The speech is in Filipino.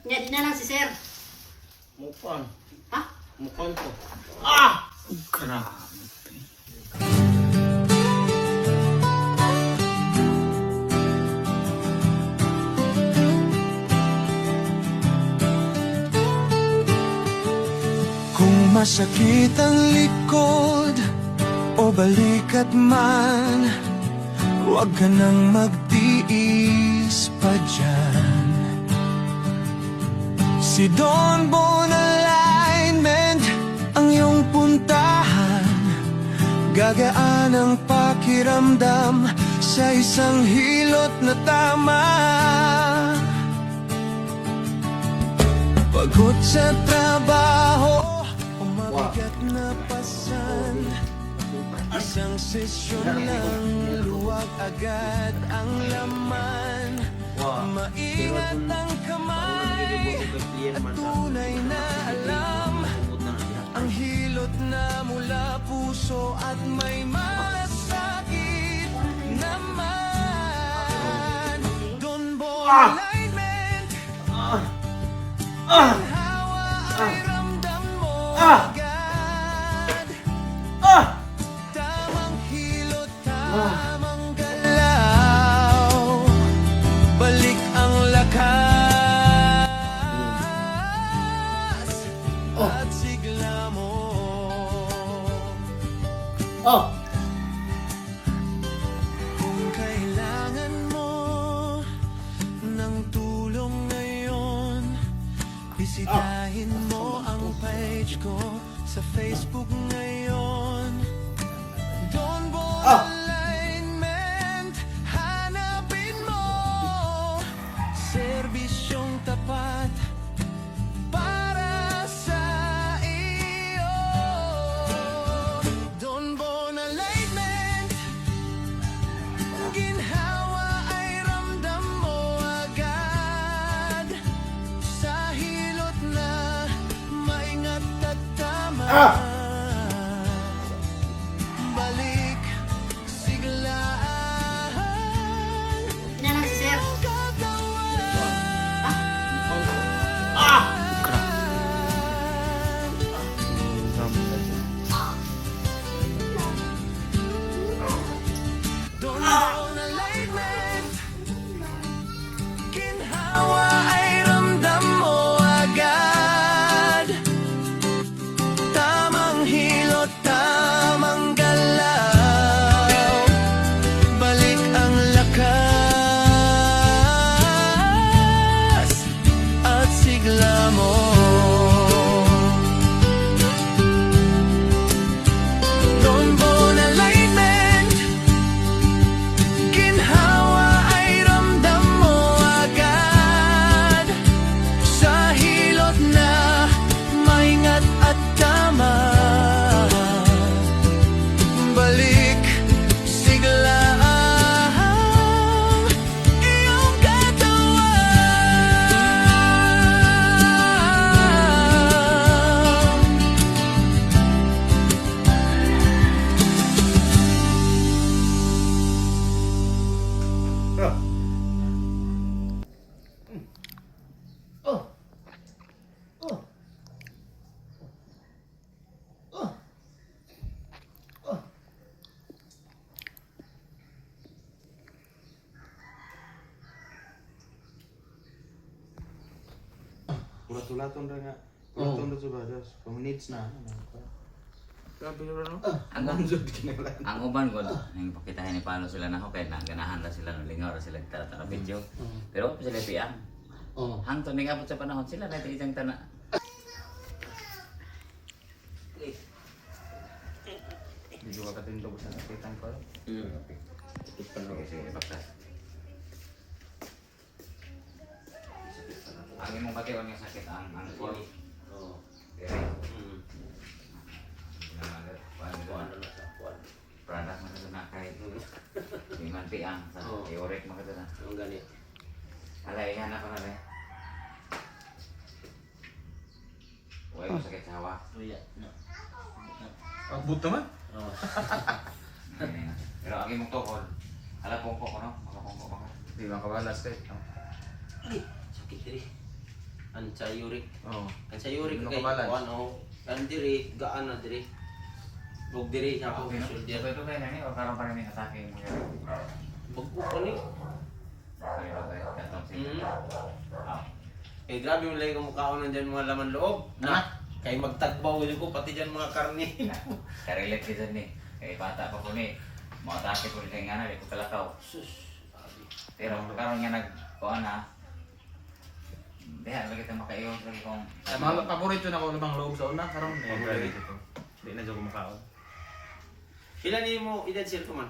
Nya, di na lang si sir. Mukan. Ha? Mukan ko. Grabe. Kung masakit ang likod o balikat man, huwag ka nang magtiis pa dyan. Si Don Bon Alignment ang iyong puntahan. Gagaan ang pakiramdam sa isang hilot na tama. Pagod sa trabaho o mabigat na pasan, isang sesyon lang, luwag agad ang laman. Maingat ang kamay at tunay na alam, ang hilot na mula puso at may malasakit naman. Don Bon Alignment, hawa ay ramdam mo agad. Tamang hilot, tamang galaw, balik ang lakas at sigla mo. Kung kailangan mo ng tulong ngayon, bisitahin mo ang page ko sa Facebook ngayon. Don Bon Alignment, hanapin mo serbisyong tapat para sa iyo. Don Bon Alignment, ginhawa ay ramdam mo agad. Sa hilot na maingat at tama, balik siglaan Di na lang si sir. ang katawan. Don Bon Alignment, ginhawa ay ramdam mo agad. Tamang hilot, tamang galaw, balik ang lakas at sigla mo. Don Bon Alignment, ginhawa ay ramdam mo agad. Sa hilot na maingat at tama, balik sigla ang iyong katawan. Ulat-ulaton rin nga. Ulaton rin sa badas. Kung needs na. Grabe yun, ano? Ang jud kinalan. Ang uban ko, yung pakitahin ni Palo sila na ako, kaya naganahan na sila, lingaw na sila tara video. Pero sila piyang. Hangtod ni abot sa panahon sila, na ito isang tana. Hindi ko katindog sa nakitan ko. Sige, baklas. Ang imong batiwan nga sakit, ang kuwan. Product mo na kahit di man piang sa iorek mo ka na. Ang gani. Alay, yan ako na rin. Huwag mo sakit sa hawa. Ang buto man? Pero ang imong tukod, ala pongko ko no? Makapongko ka. Di ba kawalas kahit. Ay, sakit diri. sa uric. Oo. Kan sa uric Ano kay kabalance? kuan o. Kan diri gaan na diri. Bug diri sa ako Okay, no? shoulder. Dugay-dugay na ni, o karoon pa rin yung atake yung mga. Bug ko ni. Dugay-dugay, katong Mm. sige. Ah. Eh grabe mo lang kung mukhaon nandiyan mga laman loob. Na. Kay magtagbaw yun ko pati dyan mga karne. Karelate kita ni. Kay bata pa po ni. Mga atake po rin nga na, di ko kalakaw. Sus. Pero karoon nga nag-kuhan na. Diyan, lagi tayo makaiwas lagi kung... Mga paborito na ko namang loob sa una, karon Paborito ko. Hindi na dyan kumakaon. Ilan ni mo edad sir ko man?